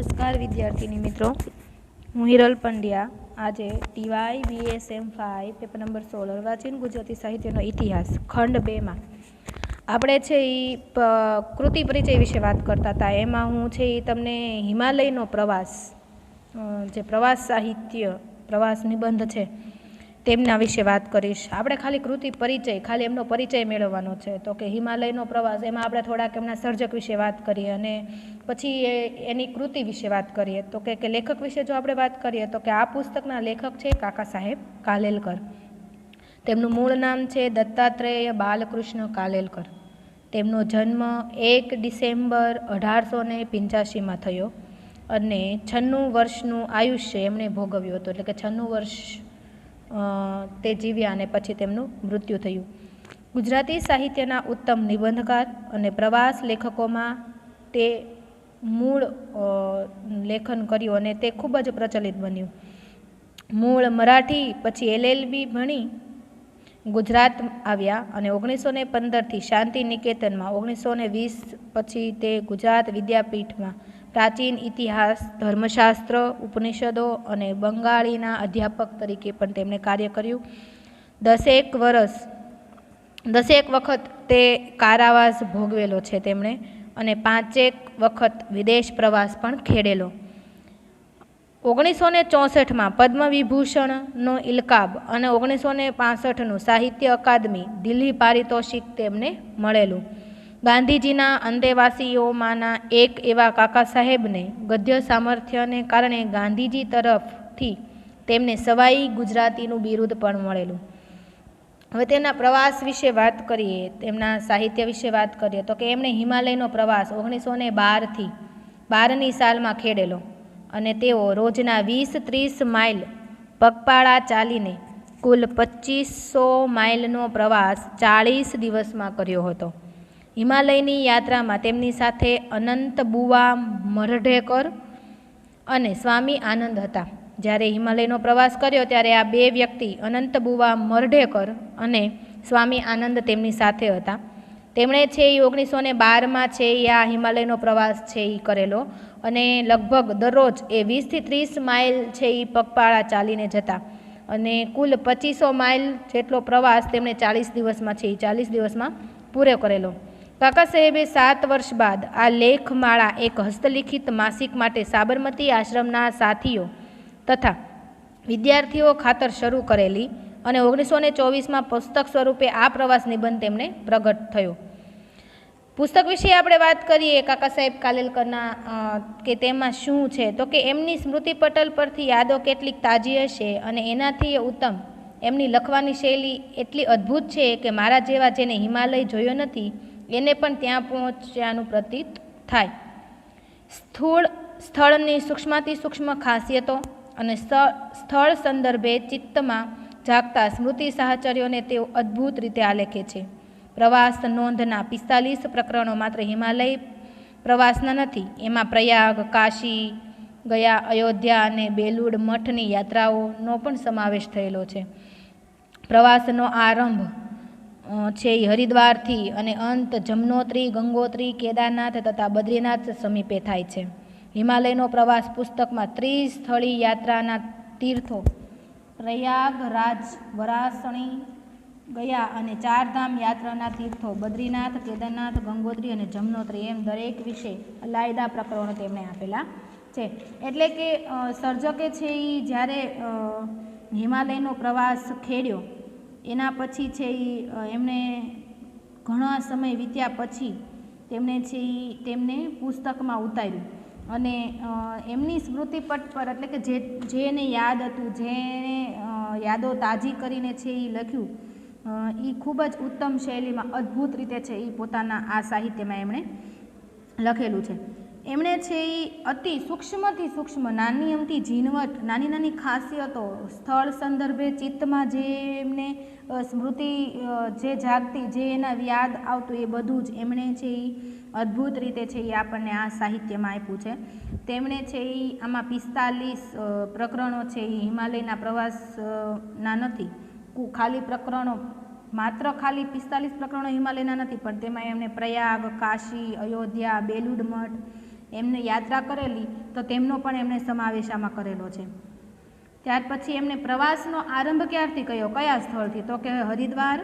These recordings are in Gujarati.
નમસ્કાર વિદ્યાર્થીની મિત્રો, હું હિરલ પંડ્યા. આજે ટીવાય BSM5 પેપર નંબર 16 અર્વાચીન ગુજરાતી સાહિત્યનો ઇતિહાસ ખંડ 2માં આપણે છે એ કૃતિ પરિચય વિશે વાત કરતા હતા. એમાં હું છે એ તમને હિમાલયનો પ્રવાસ, જે પ્રવાસ સાહિત્ય, પ્રવાસ નિબંધ છે તેમના વિશે વાત કરીશ. આપણે ખાલી કૃતિ પરિચય, ખાલી એમનો પરિચય મેળવવાનો છે. તો કે હિમાલયનો પ્રવાસ, એમાં આપણે થોડાક એમના સર્જક વિશે વાત કરીએ અને પછી એની કૃતિ વિશે વાત કરીએ. તો કે લેખક વિશે જો આપણે વાત કરીએ તો કે આ પુસ્તકના લેખક છે કાકા સાહેબ કાલેલકર. તેમનું મૂળ નામ છે દત્તાત્રેય બાલકૃષ્ણ કાલેલકર. તેમનો જન્મ 1 ડિસેમ્બર 1885માં થયો અને 96 વર્ષનું આયુષ્ય એમણે ભોગવ્યું હતું. એટલે કે 96 વર્ષ તે જીવ્યા અને પછી તેમનું મૃત્યુ થયું. ગુજરાતી સાહિત્યના ઉત્તમ નિબંધકાર અને પ્રવાસ લેખકોમાં તે મૂળ લેખન કર્યું અને તે ખૂબ જ પ્રચલિત બન્યું. મૂળ મરાઠી, પછી LLB ભણી ગુજરાત આવ્યા અને 1915થી શાંતિ નિકેતનમાં, 1920 પછી તે ગુજરાત વિદ્યાપીઠમાં પ્રાચીન ઇતિહાસ, ધર્મશાસ્ત્ર, ઉપનિષદો અને બંગાળીના અધ્યાપક તરીકે પણ તેમણે કાર્ય કર્યું. 10 વખત તે કારાવાસ ભોગવેલો છે તેમણે અને 5 વખત વિદેશ પ્રવાસ પણ ખેડેલો. 1964માં પદ્મ વિભૂષણનો ઇલકાબ અને 1965નું સાહિત્ય અકાદમી દિલ્હી પારિતોષિક તેમને મળેલું. ગાંધીજીના અંતેવાસીઓમાંના એક એવા કાકા સાહેબને ગદ્ય સામર્થ્યને કારણે ગાંધીજી તરફથી તેમને સવાઈ ગુજરાતીનું બિરુદ પણ મળેલું. હવે તેના પ્રવાસ વિશે વાત કરીએ, તેમના સાહિત્ય વિશે વાત કરીએ તો કે એમણે હિમાલયનો પ્રવાસ 1912ની સાલમાં ખેડેલો અને તેઓ રોજના 20-30 માઇલ પગપાળા ચાલીને કુલ 2500 માઇલનો પ્રવાસ 40 દિવસમાં કર્યો હતો. હિમાલયની યાત્રામાં તેમની સાથે અનંતબુવા મરઢેકર અને સ્વામી આનંદ હતા. જ્યારે હિમાલયનો પ્રવાસ કર્યો ત્યારે આ બે વ્યક્તિ, અનંતબુવા મરઢેકર અને સ્વામી આનંદ, તેમની સાથે હતા. તેમણે છે એ 1912માં છે એ આ હિમાલયનો પ્રવાસ છે એ કરેલો અને લગભગ દરરોજ એ 20-30 માઇલ છે એ પગપાળા ચાલીને જતા અને કુલ 2500 માઇલ જેટલો પ્રવાસ તેમણે 40 દિવસમાં છે એ 40 દિવસમાં પૂરો કરેલો. કાકા સાહેબે 7 વર્ષ બાદ આ લેખમાળા એક હસ્તલિખિત માસિક માટે સાબરમતી આશ્રમના સાથીઓ તથા વિદ્યાર્થીઓ ખાતર શરૂ કરેલી અને 1924માં પુસ્તક સ્વરૂપે આ પ્રવાસ નિબંધ તેમને પ્રગટ થયો. પુસ્તક વિશે આપણે વાત કરીએ કાકા સાહેબ કાલેલકરના કે તેમાં શું છે તો કે એમની સ્મૃતિ પટલ પરથી યાદો કેટલીક તાજી હશે અને એનાથી ઉત્તમ એમની લખવાની શૈલી એટલી અદ્ભુત છે કે મારા જેવા જેને હિમાલય જોયો નથી એને પણ ત્યાં પહોંચ્યાનું પ્રતીત થાય. સ્થળની સૂક્ષ્માતિ સૂક્ષ્મ ખાસિયતો અને સ્થળ સંદર્ભે ચિત્તમાં જાગતા સ્મૃતિ સાહચર્યોને તેઓ અદ્ભુત રીતે આલેખે છે. પ્રવાસ નોંધના 45 પ્રકરણો માત્ર હિમાલય પ્રવાસના નથી. એમાં પ્રયાગ, કાશી ગયા, અયોધ્યા અને બેલુડ મઠની યાત્રાઓનો પણ સમાવેશ થયેલો છે. પ્રવાસનો આરંભ છે એ હરિદ્વારથી અને અંત જમનોત્રી, ગંગોત્રી, કેદારનાથ તથા બદ્રીનાથ સમીપે થાય છે. હિમાલયનો પ્રવાસ પુસ્તકમાં 30 સ્થળી યાત્રાના તીર્થો પ્રયાગરાજ, વરાસણી ગયા અને 4 ધામ યાત્રાના તીર્થો બદ્રીનાથ, કેદારનાથ, ગંગોત્રી અને જમનોત્રી એમ દરેક વિશે અલાયદા પ્રકરણો તેમણે આપેલા છે. એટલે કે સર્જકે છે એ જ્યારે હિમાલયનો પ્રવાસ ખેડ્યો એના પછી છે એ એમણે ઘણા સમય વીત્યા પછી તેમણે છે એ તેમને પુસ્તકમાં ઉતાર્યું અને એમની સ્મૃતિપટ પર, એટલે કે જેને યાદ હતું, જેને યાદો તાજી કરીને છે એ લખ્યું, એ ખૂબ જ ઉત્તમ શૈલીમાં અદ્ભુત રીતે છે એ પોતાના આ સાહિત્યમાં એમણે લખેલું છે. એમણે છે એ અતિ સૂક્ષ્મથી સૂક્ષ્મ, નાની અમથી ઝીણવટ, નાની નાની ખાસિયતો, સ્થળ સંદર્ભે ચિત્તમાં જે એમને સ્મૃતિ જે જાગતી, જે એના યાદ આવતું, એ બધું જ એમણે છે એ અદ્ભુત રીતે છે એ આપણને આ સાહિત્યમાં આપ્યું છે. તેમણે છે એ આમાં 45 પ્રકરણો છે એ હિમાલયના પ્રવાસના નથી. ખાલી પ્રકરણો, માત્ર ખાલી 45 પ્રકરણો હિમાલયના નથી, પણ તેમાં એમણે પ્રયાગ, કાશી, અયોધ્યા, બેલુડ મઠ એમને યાત્રા કરેલી, તો તેમનો પણ એમણે સમાવેશ આમાં કરેલો છે. ત્યાર પછી એમને પ્રવાસનો આરંભ ક્યારથી કર્યો, કયા સ્થળથી, તો કે હરિદ્વાર,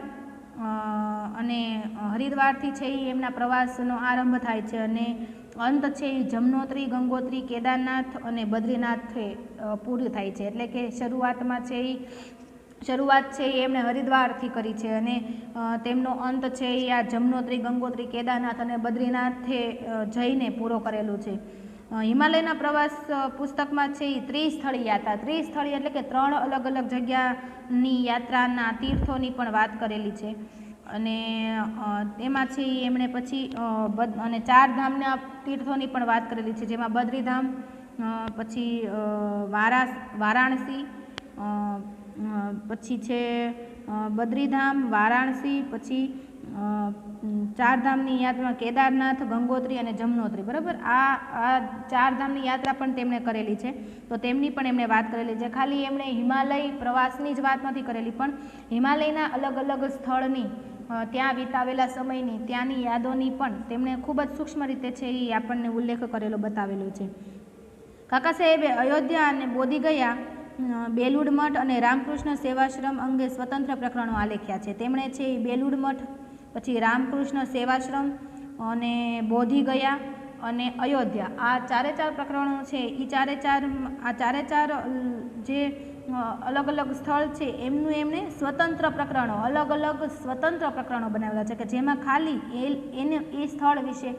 અને હરિદ્વારથી છે એ એમના પ્રવાસનો આરંભ થાય છે અને અંત છે એ જમનોત્રી, ગંગોત્રી, કેદારનાથ અને બદ્રીનાથે પૂરું થાય છે. એટલે કે શરૂઆત છે એ એમણે હરિદ્વારથી કરી છે અને તેમનો અંત છે એ આ જમનોત્રી, ગંગોત્રી, કેદારનાથ અને બદ્રીનાથે જઈને પૂરો કરેલું છે. હિમાલયના પ્રવાસ પુસ્તકમાં છે એ ત્રિસ્થળી યાત્રા, ત્રિસ્થળી એટલે કે 3 અલગ અલગ જગ્યાની યાત્રાના તીર્થોની પણ વાત કરેલી છે. અને એમાં છે એમણે પછી અને 4 ધામના તીર્થોની પણ વાત કરેલી છે, જેમાં બદ્રીધામ, પછી વારાણસી, પછી છે બદ્રીધામ, વારાણસી, પછી 4 ધામની યાત્રામાં કેદારનાથ, ગંગોત્રી અને જમનોત્રી. બરાબર, આ 4 ધામની યાત્રા પણ તેમણે કરેલી છે, તો તેમની પણ એમણે વાત કરેલી છે. ખાલી એમણે હિમાલય પ્રવાસની જ વાત નથી કરેલી, પણ હિમાલયના અલગ અલગ સ્થળની, ત્યાં વિતાવેલા સમયની, ત્યાંની યાદોની પણ તેમણે ખૂબ જ સૂક્ષ્મ રીતે છે એ આપણને ઉલ્લેખ કરેલો, બતાવેલો છે. કાકા સાહેબે અયોધ્યા અને બોધગયા, બેલુડ મઠ અને રામકૃષ્ણ સેવાશ્રમ અંગે સ્વતંત્ર પ્રકરણો આલેખ્યા છે. તેમણે છે એ બેલુડ મઠ, પછી રામકૃષ્ણ સેવાશ્રમ અને બોધગયા અને અયોધ્યા, આ 4 પ્રકરણો છે એ ચારે ચાર જે અલગ અલગ સ્થળ છે એમનું એમણે સ્વતંત્ર પ્રકરણો બનાવેલા છે, કે જેમાં ખાલી એ સ્થળ વિશે,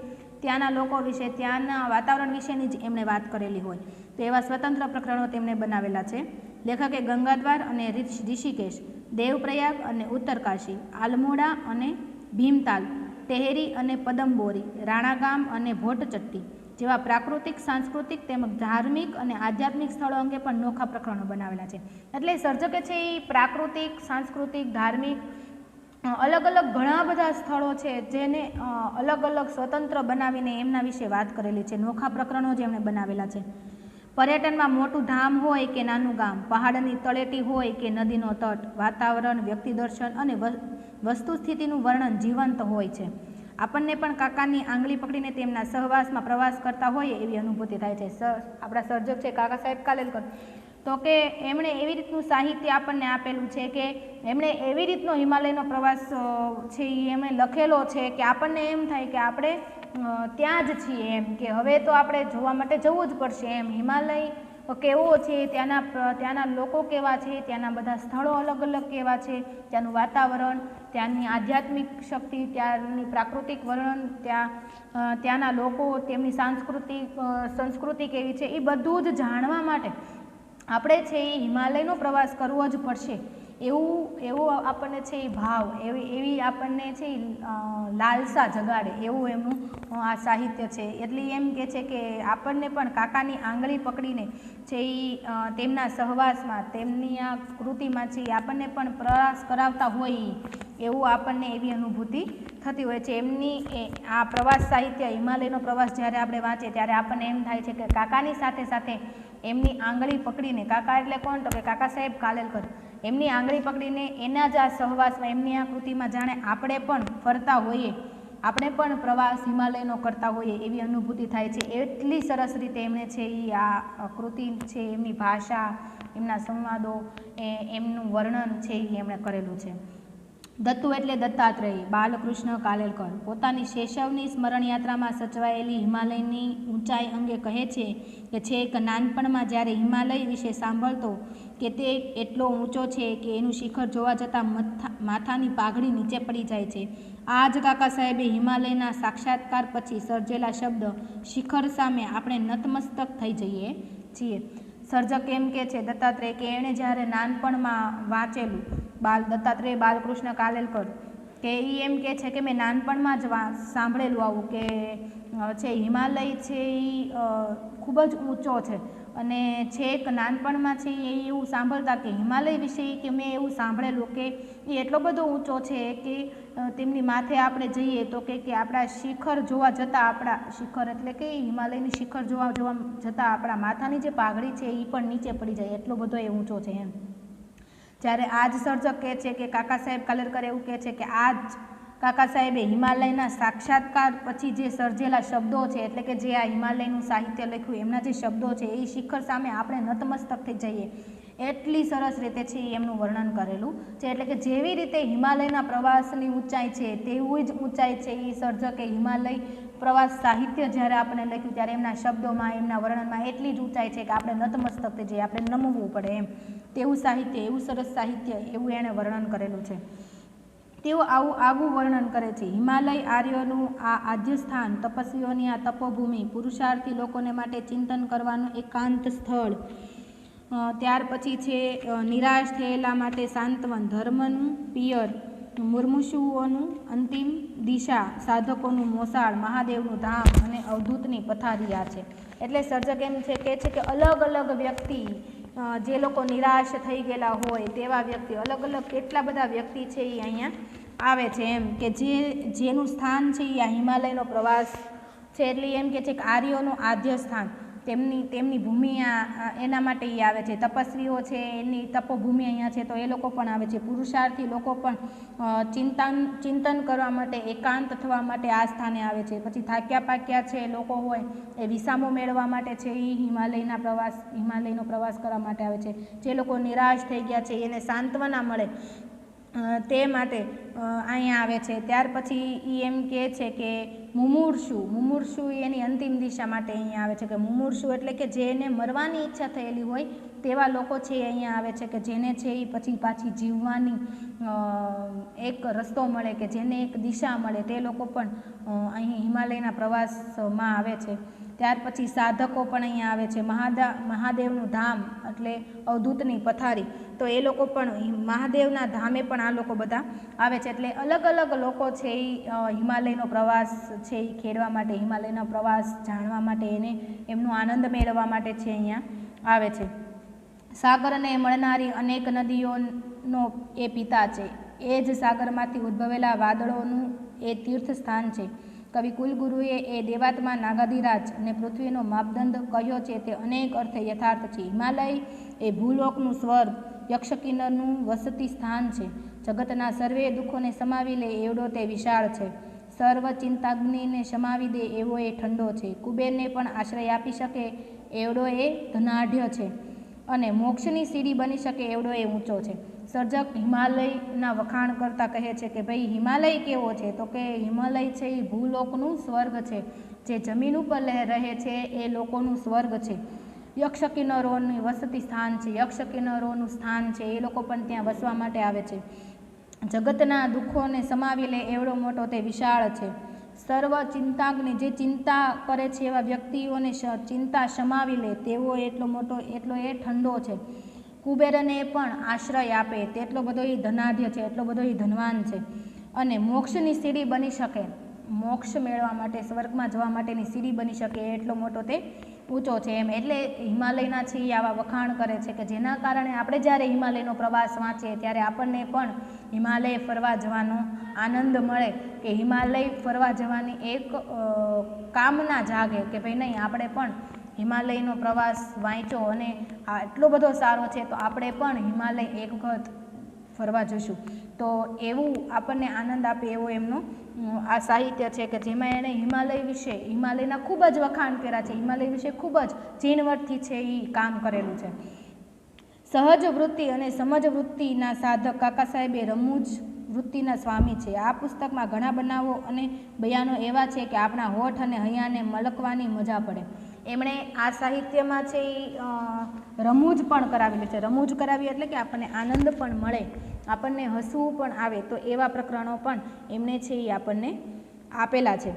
ત્યાંના લોકો વિશે, ત્યાંના વાતાવરણ વિશેની જ એમણે વાત કરેલી હોય, તો એવા સ્વતંત્ર પ્રકરણો તેમણે બનાવેલા છે. લેખકે ગંગાદ્વાર અને ઋષિકેશ, દેવપ્રયાગ અને ઉત્તરકાશી, આલમોડા અને ભીમતાલ, ટેહરી અને પદમબોરી, રાણાગામ અને ભોટચટ્ટી જેવા પ્રાકૃતિક, સાંસ્કૃતિક તેમજ ધાર્મિક અને આધ્યાત્મિક સ્થળો અંગે પણ નોખા પ્રકરણો બનાવેલા છે. એટલે સર્જકે છે એ પ્રાકૃતિક, સાંસ્કૃતિક, ધાર્મિક અલગ અલગ ઘણા બધા સ્થળો છે જેને અલગ અલગ સ્વતંત્ર બનાવીને એમના વિશે વાત કરેલી છે. નોખા પ્રકરણો જે એમણે બનાવેલા છે. પર્યટનમાં મોટું ધામ હોય કે નાનું ગામ, પહાડની તળેટી હોય કે નદીનો તટ, વાતાવરણ, વ્યક્તિ દર્શન અને વસ્તુસ્થિતિનું વર્ણન જીવંત હોય છે. આપણને પણ કાકાની આંગળી પકડીને તેમના સહવાસમાં પ્રવાસ કરતા હોઈએ એવી અનુભૂતિ થાય છે. આપણા સર્જક છે કાકા સાહેબ કાલેલકર, તો કે એમણે એવી રીતનું સાહિત્ય આપણને આપેલું છે કે એમણે એવી રીતનો હિમાલયનો પ્રવાસ છે એ એમણે લખેલો છે કે આપણને એમ થાય કે આપણે ત્યાં જ છીએ એમ, કે હવે તો આપણે જોવા માટે જવું જ પડશે એમ. હિમાલય કેવો છે, ત્યાંના લોકો કેવા છે, ત્યાંના બધા સ્થળો અલગ અલગ કેવા છે, ત્યાંનું વાતાવરણ, ત્યાંની આધ્યાત્મિક શક્તિ, ત્યાંની પ્રાકૃતિક વર્ણન, ત્યાંના લોકો, તેમની સંસ્કૃતિ કેવી છે, એ બધું જ જાણવા માટે આપણે છે એ હિમાલયનો પ્રવાસ કરવો જ પડશે એવું આપણને છે એ ભાવ, એવી આપણને છે એ લાલસા જગાડે એવું એમનું આ સાહિત્ય છે. એટલે એમ કે છે કે આપણને પણ કાકાની આંગળી પકડીને છે એ તેમના સહવાસમાં, તેમની આ કૃતિમાં છે આપણને પણ પ્રવાસ કરાવતા હોય એવું આપણને એવી અનુભૂતિ થતી હોય છે. એમની આ પ્રવાસ સાહિત્ય, હિમાલયનો પ્રવાસ જ્યારે આપણે વાંચીએ ત્યારે આપણને એમ થાય છે કે કાકાની સાથે સાથે એમની આંગળી પકડીને, કાકા એટલે કોણ, તો કે કાકા સાહેબ કાલેલકર, એમની આંગળી પકડીને એના જ આ સહવાસમાં, એમની આ કૃતિમાં જાણે આપણે પણ ફરતા હોઈએ, આપણે પણ પ્રવાસ હિમાલયનો કરતા હોઈએ એવી અનુભૂતિ થાય છે. એટલી સરસ રીતે એમણે છે એ આ કૃતિ છે, એમની ભાષા, એમના સંવાદો, એમનું વર્ણન છે એ એમણે કરેલું છે. દત્તુ એટલે દત્તાત્રેય બાલકૃષ્ણ કાલેલકર પોતાની શૈશવની સ્મરણયાત્રામાં સચવાયેલી હિમાલયની ઊંચાઈ અંગે કહે છે કે છેક નાનપણમાં જ્યારે હિમાલય વિશે સાંભળતો કે તે એટલો ઊંચો છે કે એનું શિખર જોવા જતાં માથાની પાઘડી નીચે પડી જાય છે. આ જ કાકા સાહેબે હિમાલયના સાક્ષાત્કાર પછી સર્જેલા શબ્દ શિખર સામે આપણે નતમસ્તક થઈ જઈએ છીએ. સર્જક એમ કે છે દત્તાત્રેય કે એણે જ્યારે નાનપણમાં વાંચેલું, દત્તાત્રેય બાલકૃષ્ણ કાલેલકર કે એ એમ કે છે કે મેં નાનપણમાં જ સાંભળેલું આવું કે છે હિમાલય છે એ ખૂબ જ ઊંચો છે, અને છેક નાનપણમાં છે એ એવું સાંભળતા કે હિમાલય વિશે કે મેં એવું સાંભળેલું કે એ એટલો બધો ઊંચો છે કે તેમની માથે આપણે જઈએ તો કે આપણા શિખર જોવા જતાં, આપણા શિખર એટલે કે હિમાલયની શિખર જોવા જતાં આપણા માથાની જે પાઘડી છે એ પણ નીચે પડી જાય, એટલો બધો એ ઊંચો છે એમ. જ્યારે આ જ સર્જક કહે છે કે કાકા સાહેબ કાલેલકર એવું કહે છે કે આ જ કાકા સાહેબે હિમાલયના સાક્ષાત્કાર પછી જે સર્જેલા શબ્દો છે, એટલે કે જે આ હિમાલયનું સાહિત્ય લખ્યું એમના જે શબ્દો છે એ શિખર સામે આપણે નતમસ્તક થઈ જઈએ એટલી સરસ રીતે છે એ એમનું વર્ણન કરેલું છે. એટલે કે જેવી રીતે હિમાલયના પ્રવાસની ઊંચાઈ છે તેવું જ ઊંચાઈ છે એ સર્જકે હિમાલય પ્રવાસ સાહિત્ય જ્યારે આપણે લખ્યું ત્યારે એમના શબ્દોમાં એમના વર્ણનમાં એટલી જ ઊંચાઈ છે કે આપણે નતમસ્તક થઈ જઈએ, આપણે નમવું પડે એમ તેવું સાહિત્ય, એવું સરસ સાહિત્ય એવું એણે વર્ણન કરેલું છે. તેઓ આવું વર્ણન કરે છે. હિમાલય આર્યોનું આ આદ્ય સ્થાન, તપસ્વીઓની આ તપોભૂમિ, પુરુષાર્થી લોકોને માટે ચિંતન કરવાનું એકાંત સ્થળ, ત્યાર પછી છે નિરાશ થયેલા માટે સાંત્વન, ધર્મનું પિયર, મુર્મુષુઓનું અંતિમ દિશા, સાધકોનું મોસાળ, મહાદેવનું ધામ અને અવધૂતની પથારી છે. એટલે સર્જક એમ છે કે અલગ અલગ વ્યક્તિ, જે લોકો નિરાશ થઈ ગયેલા હોય તેવા વ્યક્તિ, અલગ અલગ કેટલા બધા વ્યક્તિ છે એ અહીંયા આવે છે એમ કે જેનું સ્થાન છે એ આ હિમાલયનો પ્રવાસ છે. એટલે એમ કે છે કે આર્યોનું આદ્ય સ્થાન, તેમની ભૂમિ એના માટે એ આવે છે. તપસ્વીઓ છે એની તપોભૂમિ અહીંયા છે તો એ લોકો પણ આવે છે. પુરુષાર્થી લોકો પણ ચિંતન કરવા માટે, એકાંત થવા માટે આ સ્થાને આવે છે. પછી થાક્યા પાક્યા છે લોકો હોય એ વિસામો મેળવવા માટે છે એ હિમાલયનો પ્રવાસ કરવા માટે આવે છે. જે લોકો નિરાશ થઈ ગયા છે એને સાંત્વના મળે તે માટે અહીંયા આવે છે. ત્યાર પછી એ એમ કહે છે કે મુમૂર્ષુ એની અંતિમ દિશા માટે અહીંયા આવે છે. કે મુમૂર્ષુ એટલે કે જેને મરવાની ઈચ્છા થયેલી હોય તેવા લોકો છે અહીંયા આવે છે, કે જેને છે એ પછી પાછી જીવવાની એક રસ્તો મળે, કે જેને એક દિશા મળે, તે લોકો પણ અહીં હિમાલયના પ્રવાસમાં આવે છે. ત્યાર પછી સાધકો પણ અહીંયા આવે છે. મહાદેવનું ધામ એટલે અવધૂતની પથારી, તો એ લોકો પણ મહાદેવના ધામે પણ આ લોકો બધા આવે છે. એટલે અલગ અલગ લોકો છે એ હિમાલયનો પ્રવાસ છે એ ખેડવા માટે, હિમાલયનો પ્રવાસ જાણવા માટે, એમનો આનંદ મેળવવા માટે છે અહીંયા આવે છે. સાગરને મળનારી અનેક નદીઓનો એ પિતા છે. એ જ સાગરમાંથી ઉદ્ભવેલા વાદળોનું એ તીર્થ સ્થાન છે. કવિ કુલગુરુએ એ દેવાત્મા નાગાધિરાજ અને પૃથ્વીનો માપદંડ કહ્યો છે તે અનેક અર્થે યથાર્થ છે. હિમાલય એ ભૂલોકનું સ્વર્ગ, યક્ષકિન્નરનું વસતી સ્થાન છે. જગતના સર્વે દુઃખોને સમાવી લે એવડો તે વિશાળ છે. સર્વ ચિંતાગ્નિને સમાવી દે એવો એ ઠંડો છે. કુબેરને પણ આશ્રય આપી શકે એવડો એ ધનાઢ્ય છે અને મોક્ષની સીડી બની શકે એવડો એ ઊંચો છે. સર્જક હિમાલયના વખાણ કરતાં કહે છે કે ભાઈ હિમાલય કેવો છે, તો કે હિમાલય છે એ ભૂલોકનું સ્વર્ગ છે. જે જમીન ઉપર રહે છે એ લોકોનું સ્વર્ગ છે. યક્ષકિન્નરોની વસતી સ્થાન છે, યક્ષકિન્નરોનું સ્થાન છે, એ લોકો પણ ત્યાં વસવા માટે આવે છે. જગતના દુઃખોને સમાવી લે એવડો મોટો તે વિશાળ છે. સર્વ ચિંતાગ્નિ, જે ચિંતા કરે છે એવા વ્યક્તિઓને ચિંતા સમાવી લે તેવો એટલો એ ઠંડો છે. કુબેરને પણ આશ્રય આપે તેટલો બધો એ ધનાઢ્ય છે, એટલો બધો એ ધનવાન છે. અને મોક્ષની સીડી બની શકે, મોક્ષ મેળવવા માટે, સ્વર્ગમાં જવા માટેની સીડી બની શકે એટલો મોટો તે ઊંચો છે એમ. એટલે હિમાલયના છે એ આવા વખાણ કરે છે કે જેના કારણે આપણે જ્યારે હિમાલયનો પ્રવાસ વાંચીએ ત્યારે આપણને પણ હિમાલય ફરવા જવાનો આનંદ મળે, કે હિમાલય ફરવા જવાની એક કામના જાગે કે ભાઈ નહીં, આપણે પણ હિમાલયનો પ્રવાસ વાંચ્યો અને આ એટલો બધો સારો છે તો આપણે પણ હિમાલય એક વખત ફરવા જશું. તો એવું આપણને આનંદ આપે એવો એમનો આ સાહિત્ય છે કે જેમાં એણે હિમાલય વિશે, હિમાલયના ખૂબ જ વખાણ કર્યા છે, હિમાલય વિશે ખૂબ જ ઝીણવટથી છે એ કામ કરેલું છે. સહજ વૃત્તિ અને સમજ વૃત્તિના સાધક કાકા સાહેબે રમૂજ વૃત્તિના સ્વામી છે. આ પુસ્તકમાં ઘણા બનાવો અને બયાનો એવા છે કે આપણા હોઠ અને હૈયાને મલકવાની મજા પડે. એમણે આ સાહિત્યમાં છે એ રમૂજ પણ કરાવેલી છે. રમૂજ કરાવી એટલે કે આપણને આનંદ પણ મળે, આપણને હસવું પણ આવે, તો એવા પ્રકરણો પણ એમણે છે એ આપણને આપેલા છે.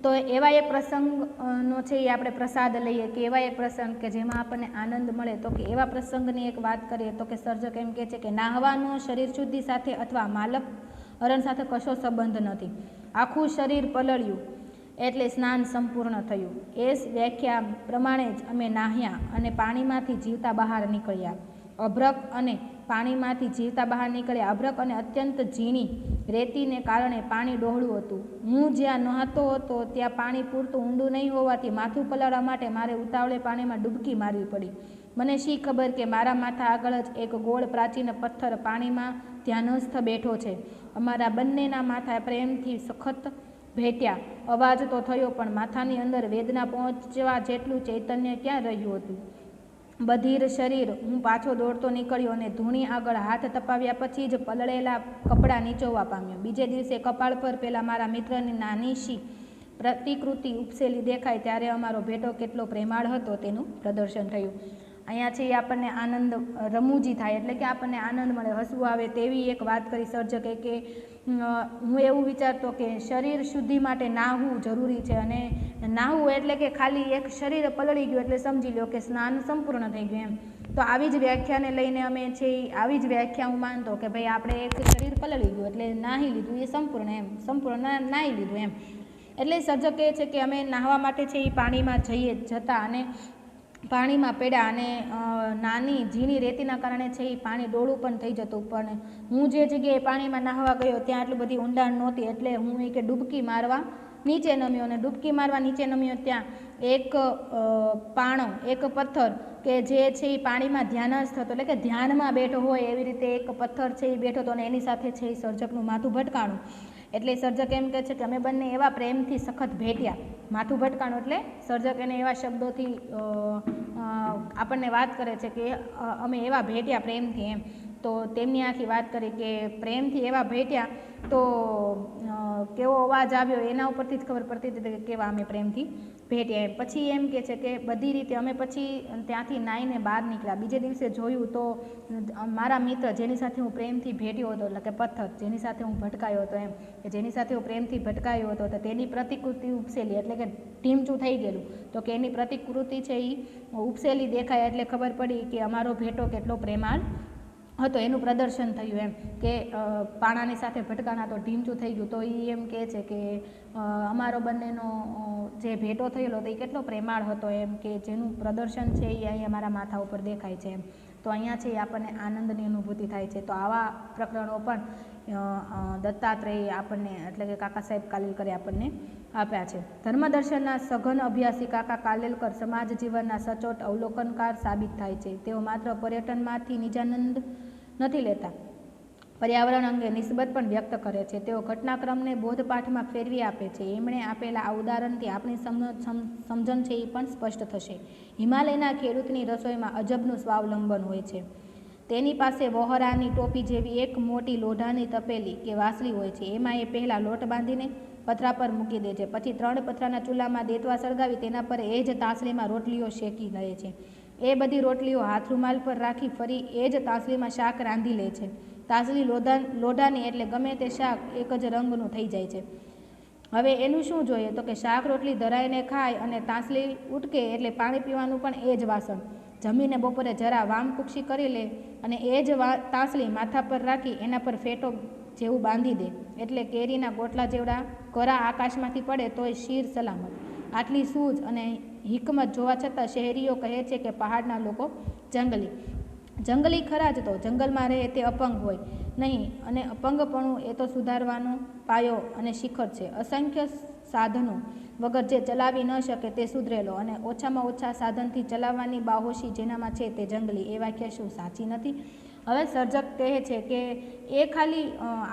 તો એવા એક પ્રસંગનો છે એ આપણે પ્રસાદ લઈએ કે એવા એક પ્રસંગ કે જેમાં આપણને આનંદ મળે, તો કે એવા પ્રસંગની એક વાત કરીએ તો કે સર્જક એમ કહે છે કે નાહવાનો શરીર શુદ્ધિ સાથે અથવા માલક હરણ સાથે કશો સંબંધ નથી. આખું શરીર પલળ્યું એટલે સ્નાન સંપૂર્ણ થયું. એ વ્યાખ્યા પ્રમાણે જ અમે નાહ્યા અને પાણીમાંથી જીવતા બહાર નીકળ્યા. અભ્રક અને પાણીમાંથી જીવતા બહાર નીકળ્યા. અભ્રક અને અત્યંત ઝીણી રેતીને કારણે પાણી ડહોળું હતું. હું જ્યાં નહાતો હતો ત્યાં પાણી પૂરતું ઊંડું નહીં હોવાથી માથું પલાળવા માટે મારે ઉતાવળે પાણીમાં ડૂબકી મારવી પડી. મને શી ખબર કે મારા માથા આગળ જ એક ગોળ પ્રાચીન પથ્થર પાણીમાં ધ્યાનસ્થ બેઠો છે. અમારા બંનેના માથા પ્રેમથી સખત ભેટ્યા. અવાજ તો થયો, પણ માથાની અંદર વેદના પહોંચવા જેટલું ચૈતન્ય ક્યાં રહ્યું હતું. બધીર શરીર હું પાછો દોડતો નીકળ્યો અને ધૂણી આગળ હાથ તપાવ્યા પછી જ પલળેલા કપડાં નીચોવા પામ્યો. બીજે દિવસે કપાળ પર પેલા મારા મિત્રની નાનીશી પ્રતિકૃતિ ઉપસેલી દેખાય ત્યારે અમારો ભેટો કેટલો પ્રેમાળ હતો તેનું પ્રદર્શન થયું. અહીંયા છે આપણને આનંદ રમૂજી થાય, એટલે કે આપણને આનંદ મળે, હસવું આવે તેવી એક વાત કરી સર્જકે કે હું એવું વિચારતો કે શરીર શુદ્ધિ માટે નાહવું જરૂરી છે, અને નાહવું એટલે કે ખાલી એક શરીર પલળી ગયું એટલે સમજી લો કે સ્નાન સંપૂર્ણ થઈ ગયું એમ. તો આવી જ વ્યાખ્યાને લઈને અમે છે આવી જ વ્યાખ્યા હું માનતો કે ભાઈ આપણે એક શરીર પલળી ગયું એટલે નાહી લીધું એ સંપૂર્ણ એમ, સંપૂર્ણ નાહી લીધું એમ. એટલે સર્જક કહે છે કે અમે નાહવા માટે છે એ પાણીમાં જતા અને પાણીમાં પડ્યા અને નાની ઝીણી રેતીના કારણે છે એ પાણી ડોળું પણ થઈ જતું. પણ હું જે જગ્યાએ પાણીમાં નાહવા ગયો ત્યાં આટલી બધી ઊંડાણ નહોતી, એટલે હું કે ડૂબકી મારવા નીચે નમ્યો, અને ડૂબકી મારવા નીચે નમ્યો ત્યાં એક પાણો, એક પથ્થર કે જે છે એ પાણીમાં ધ્યાનસ્થ હતો, એટલે કે ધ્યાનમાં બેઠો હોય એવી રીતે એક પથ્થર છે એ બેઠો હતો, અને એની સાથે છે એ સર્જકનું માથું ભટકાણું. એટલે સર્જક એમ કહે છે કે અમે બંને એવા પ્રેમથી સખત ભેટ્યા. માથું ભટકાણું એટલે સર્જક એને એવા શબ્દોથી આપણને વાત કરે છે કે અમે એવા ભેટ્યા પ્રેમથી એમ. તો તેમની આખી વાત કરી કે પ્રેમથી એવા ભેટ્યા તો કેવો અવાજ આવ્યો એના ઉપરથી જ ખબર પડતી હતી કે કેવા અમે પ્રેમથી ભેટ્યા એમ. પછી એમ કહે છે કે બધી રીતે અમે પછી ત્યાંથી નાહીને બહાર નીકળ્યા. બીજે દિવસે જોયું તો મારા મિત્ર જેની સાથે હું પ્રેમથી ભેટ્યો હતો, એટલે કે પથ્થર જેની સાથે હું ભટકાયો હતો એમ, કે જેની સાથે હું પ્રેમથી ભટકાયો હતો તો તેની પ્રતિકૃતિ ઉપસેલી, એટલે કે ઢીમચું થઈ ગયેલું, તો કે એની પ્રતિકૃતિ છે એ ઉપસેલી દેખાય એટલે ખબર પડી કે અમારો ભેટો કેટલો પ્રેમાળ હતો, એનું પ્રદર્શન થયું એમ. કે પાણાની સાથે ભટકાણા તો ઢીમચું થઈ ગયું, તો એ એમ કહે છે કે અમારો બંનેનો જે ભેટો થયેલો હતો એ કેટલો પ્રેમાળ હતો એમ, કે જેનું પ્રદર્શન છે એ અહીંયા મારા માથા ઉપર દેખાય છે એમ. તો અહીંયા છે એ આપણને આનંદની અનુભૂતિ થાય છે. તો આવા પ્રકરણો પણ દત્તાત્રેય આપણને, એટલે કે કાકા સાહેબ કાલેલકરે આપણને આપ્યા છે. ધર્મદર્શનના સઘન અભ્યાસી કાકા કાલેલકર સમાજ જીવનના સચોટ અવલોકનકાર સાબિત થાય છે. તેઓ માત્ર પર્યટનમાંથી નિજાનંદ નથી લેતા, પર્યાવરણ અંગે નિસ્બત પણ વ્યક્ત કરે છે. તેઓ ઘટનાક્રમને બોધપાઠમાં ફેરવી આપે છે. એમણે આપેલા આ ઉદાહરણથી આપણી સમજણ છે એ પણ સ્પષ્ટ થશે. હિમાલયના ખેડૂતની રસોઈમાં અજબનું સ્વાવલંબન હોય છે. તેની પાસે વહોરાની ટોપી જેવી એક મોટી લોઢાની તપેલી કે વાસળી હોય છે. એમાં એ પહેલાં લોટ બાંધીને પથરા પર મૂકી દે છે. પછી 3 પથરાના ચૂલામાં દેતવા સળગાવી તેના પર એ જ તાસલીમાં રોટલીઓ શેકી લે છે. એ બધી રોટલીઓ હાથ રૂમાલ પર રાખી ફરી એ જ તાસલીમાં શાક રાંધી લે છે. તાસલી લોઢાની એટલે ગમે તે શાક એક જ રંગનું થઈ જાય છે. હવે એનું શું જોઈએ તો કે શાક રોટલી ધરાઈને ખાય અને તાસલી ઉટકે એટલે પાણી પીવાનું પણ એ જ વાસણ. જમીને બપોરે જરા વામકુક્ષી કરી લે અને એ જ તાસલી માથા પર રાખી એના પર ફેટો જેવું બાંધી દે, એટલે કેરીના ગોટલા જેવડા કરા આકાશમાંથી પડે તોય શીર સલામત. આટલી સૂઝ અને હિકમત જોવા છતાં શહેરીઓ કહે છે કે પહાડના લોકો જંગલી ખરા જ, તો જંગલમાં રહે તે અપંગ હોય નહીં, અને અપંગપણું એ તો સુધારવાનો પાયો અને શિખર છે. અસંખ્ય સાધનો વગર જે ચલાવી ન શકે તે સુધરેલો, અને ઓછામાં ઓછા સાધનથી ચલાવવાની બાહોશી જેનામાં છે તે જંગલી. એ વાક્ય શું સાચી નથી? હવે સર્જક કહે છે કે એ ખાલી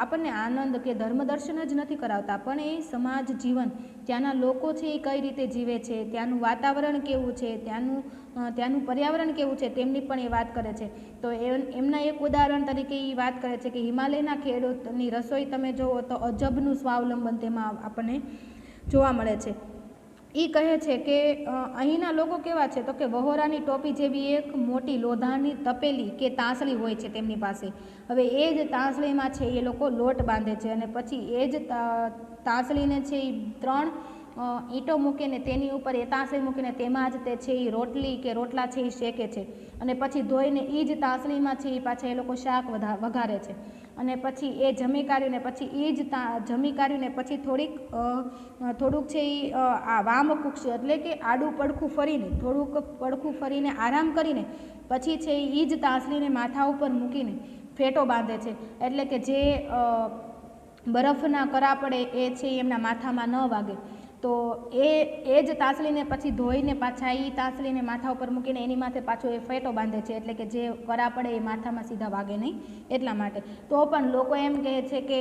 આપણને આનંદ કે ધર્મદર્શન જ નથી કરાવતા, પણ એ સમાજ જીવન, ત્યાંના લોકો છે એ કઈ રીતે જીવે છે, ત્યાંનું વાતાવરણ કેવું છે, ત્યાંનું પર્યાવરણ કેવું છે તેમની પણ એ વાત કરે છે. તો એમના એક ઉદાહરણ તરીકે એ વાત કરે છે કે હિમાલયના ખેડૂતની રસોઈ તમે જુઓ તો અજબનું સ્વાવલંબન તેમાં આપણને જોવા મળે છે. એ કહે છે કે અહીંના લોકો કેવા છે તો કે વહોરાની ટોપી જેવી એક મોટી લોઢાની તપેલી કે તાસળી હોય છે તેમની પાસે. હવે એ જ તાસળીમાં છે એ લોકો લોટ બાંધે છે, અને પછી એ જ તાસળીને છે એ 3 ઈંટો મૂકીને તેની ઉપર એ તાસળી મૂકીને તેમાં જ તે છે એ રોટલી કે રોટલા છે એ શેકે છે, અને પછી ધોઈને એ જ તાસળીમાં છે એ પાછા એ લોકો શાક વઘારે છે. અને પછી એ જમી કાઢીને પછી એ જ જમી કાઢીને પછી થોડુંક છે એ આ વામકુક્ષ એટલે કે આડું પડખું ફરીને થોડુંક પડખું ફરીને આરામ કરીને પછી છે એ જ તાસળીને માથા ઉપર મૂકીને ફેટો બાંધે છે, એટલે કે જે બરફના કરા પડે એ છે એમના માથામાં ન વાગે. તો એ જ તાસલીને પછી ધોઈને પાછા એ તાસલીને માથા ઉપર મૂકીને એની માથે પાછો એ ફેટો બાંધે છે, એટલે કે જે કરા પડે એ માથામાં સીધા વાગે નહીં એટલા માટે. તો પણ લોકો એમ કહે છે કે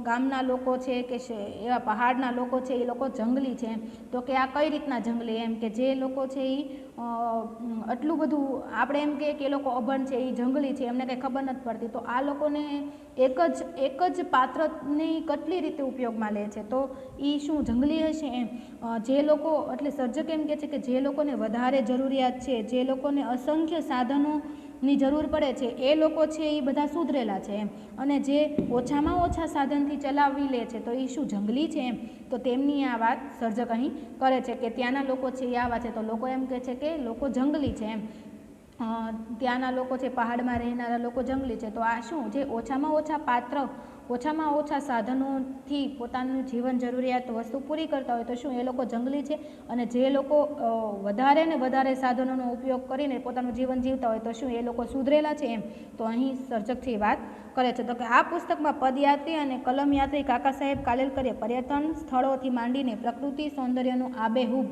ગામના લોકો છે કે એવા પહાડના લોકો છે એ લોકો જંગલી છે એમ. તો કે આ કઈ રીતના જંગલી, એમ કે જે લોકો છે એ આટલું બધું આપણે એમ કે એ લોકો અભણ છે, એ જંગલી છે, એમને કંઈ ખબર નથી પડતી. તો આ લોકોને એક જ પાત્રની કેટલી રીતે ઉપયોગમાં લે છે, તો એ શું જંગલી હશે એમ. જે લોકો એટલે સર્જક એમ કહે છે કે જે લોકોને વધારે જરૂરિયાત છે, જે લોકોને અસંખ્ય સાધનોની જરૂર પડે છે, એ લોકો છે એ બધા સુધરેલા છે એમ. અને જે ઓછામાં ઓછા સાધનથી ચલાવી લે છે તો એ શું જંગલી છે એમ. તો તેમની આ વાત સર્જક અહીં કરે છે કે ત્યાંના લોકો છે એ આવા છે, તો લોકો એમ કહે છે કે લોકો જંગલી છે એમ. ત્યાંના લોકો છે, પહાડમાં રહેનારા લોકો જંગલી છે. તો આ શું, જે ઓછામાં ઓછા સાધનોથી પોતાનું જીવન જરૂરિયાત વસ્તુ પૂરી કરતા હોય તો શું એ લોકો જંગલી છે. અને જે લોકો વધારે ને વધારે સાધનોનો ઉપયોગ કરીને પોતાનું જીવન જીવતા હોય તો શું એ લોકો સુધરેલા છે એમ. તો અહીં સર્જકથી વાત કરે છે. તો કે આ પુસ્તકમાં પદયાત્રી અને કલમયાત્રી કાકા સાહેબ કાલેલકરે પર્યટન સ્થળોથી માંડીને પ્રકૃતિ સૌંદર્યનું આબેહૂબ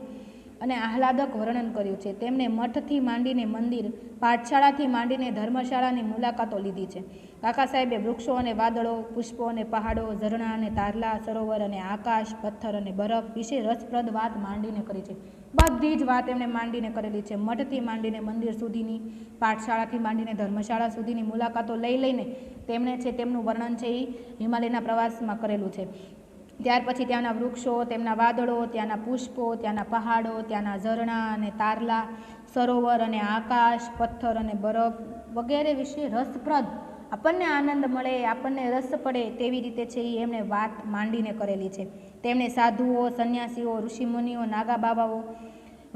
અને આહલાદક વર્ણન કર્યું છે. તેમણે મઠથી માંડીને મંદિર, પાઠશાળાથી માંડીને ધર્મશાળાની મુલાકાતો લીધી છે. કાકા સાહેબે વૃક્ષો અને વાદળો, પુષ્પો અને પહાડો, ઝરણા અને તારલા, સરોવર અને આકાશ, પથ્થર અને બરફ વિશે રસપ્રદ વાત માંડીને કરી છે. બધી જ વાત એમણે માંડીને કરેલી છે. મઠથી માંડીને મંદિર સુધીની, પાઠશાળાથી માંડીને ધર્મશાળા સુધીની મુલાકાતો લઈને તેમણે છે તેમનું વર્ણન છે એ હિમાલયના પ્રવાસમાં કરેલું છે. ત્યાર પછી ત્યાંના વૃક્ષો, તેમના વાદળો, ત્યાંના પુષ્પો, ત્યાંના પહાડો, ત્યાંના ઝરણા અને તારલા, સરોવર અને આકાશ, પથ્થર અને બરફ વગેરે વિશે રસપ્રદ, આપણને આનંદ મળે, આપણને રસ પડે તેવી રીતે છે એ એમણે વાત માંડીને કરેલી છે. તેમણે સાધુઓ, સંન્યાસીઓ, ઋષિમુનિઓ, નાગા બાબાઓ,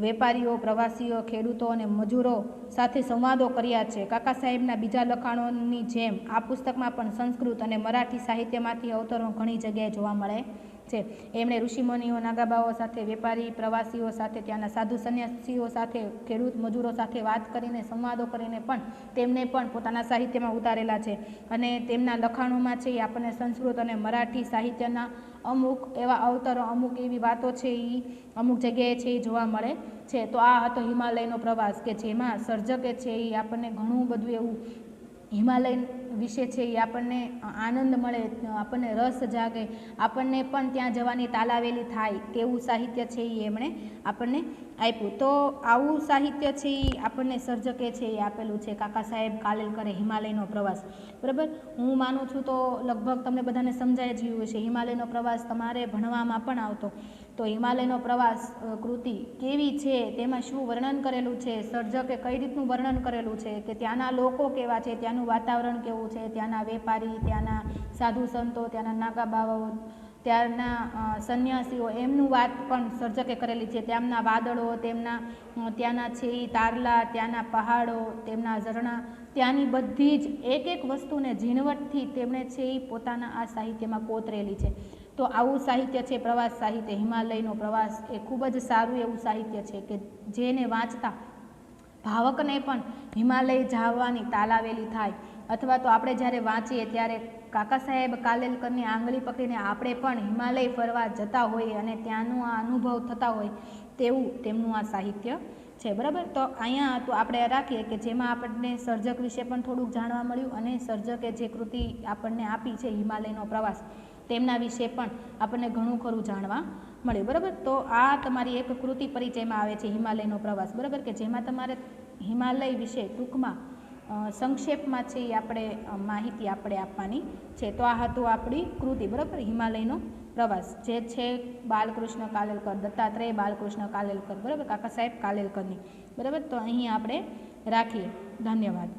વેપારીઓ, પ્રવાસીઓ, ખેડૂતો અને મજૂરો સાથે સંવાદો કર્યા છે. કાકા સાહેબના બીજા લખાણોની જેમ આ પુસ્તકમાં પણ સંસ્કૃત અને મરાઠી સાહિત્યમાંથી અવતરણો ઘણી જગ્યાએ જોવા મળે છે. એમણે ઋષિમુનિઓ, નાગાબાઓ સાથે, વેપારી, પ્રવાસીઓ સાથે, ત્યાંના સાધુ સંન્યાસીઓ સાથે, ખેડૂત મજૂરો સાથે વાત કરીને, સંવાદો કરીને પણ તેમને પણ પોતાના સાહિત્યમાં ઉતારેલા છે. અને તેમના લખાણોમાં છે એ આપણને સંસ્કૃત અને મરાઠી સાહિત્યના અમુક એવા અવતરો, અમુક એવી વાતો છે એ અમુક જગ્યાએ છે એ જોવા મળે છે. તો આ હતો હિમાલયનો પ્રવાસ, કે જેમાં સર્જકે છે એ આપણને ઘણું બધું એવું હિમાલય વિશે છે એ આપણને આનંદ મળે, આપણને રસ જાગે, આપણને પણ ત્યાં જવાની તાલાવેલી થાય તેવું સાહિત્ય છે એ એમણે આપણને આપ્યું. તો આવું સાહિત્ય છે એ આપણને સર્જકે છે એ આપેલું છે, કાકા સાહેબ કાલેલકરે હિમાલયનો પ્રવાસ. બરાબર, હું માનું છું તો લગભગ તમને બધાને સમજાઈ જ ગયું હશે. હિમાલયનો પ્રવાસ તમારે ભણવામાં પણ આવતો. તો હિમાલયનો પ્રવાસ કૃતિ કેવી છે, તેમાં શું વર્ણન કરેલું છે, સર્જકે કઈ રીતનું વર્ણન કરેલું છે, કે ત્યાંના લોકો કેવા છે, ત્યાંનું વાતાવરણ કેવું છે, ત્યાંના વેપારી, ત્યાંના સાધુ સંતો, ત્યાંના નાગા બાવાઓ, ત્યાંના સંન્યાસીઓ, એમનું વાત પણ સર્જકે કરેલી છે. તેમના વાદળો, ત્યાંના છે એ તારલા, ત્યાંના પહાડો, તેમના ઝરણા, ત્યાંની બધી જ એક વસ્તુને ઝીણવટથી તેમણે છે એ પોતાના આ સાહિત્યમાં કોતરેલી છે. તો આવું સાહિત્ય છે પ્રવાસ સાહિત્ય. હિમાલયનો પ્રવાસ એ ખૂબ જ સારું એવું સાહિત્ય છે કે જેને વાંચતા ભાવકને પણ હિમાલય જવાની તાલાવેલી થાય. અથવા તો આપણે જ્યારે વાંચીએ ત્યારે કાકા સાહેબ કાલેલકરની આંગળી પકડીને આપણે પણ હિમાલય ફરવા જતા હોઈએ અને ત્યાંનું આ અનુભવ થતા હોય તેવું તેમનું આ સાહિત્ય છે. બરાબર, તો અહીંયા તો આપણે રાખીએ કે જેમાં આપણને સર્જક વિશે પણ થોડુંક જાણવા મળ્યું અને સર્જકે જે કૃતિ આપણને આપી છે હિમાલયનો પ્રવાસ, તેમના વિશે પણ આપણને ઘણું ખરું જાણવા મળ્યું. બરાબર, તો આ તમારી એક કૃતિ પરિચયમાં આવે છે હિમાલયનો પ્રવાસ. બરાબર, કે જેમાં તમારે હિમાલય વિશે ટૂંકમાં સંક્ષેપમાં છે એ આપણે માહિતી આપણે આપવાની છે. તો આ હતું આપણી કૃતિ. બરાબર, હિમાલયનો પ્રવાસ, જે છે બાલકૃષ્ણ કાલેલકર, દત્તાત્રેય બાલકૃષ્ણ કાલેલકર. બરાબર, કાકા સાહેબ કાલેલકરની. બરાબર, તો અહીં આપણે રાખીએ. ધન્યવાદ.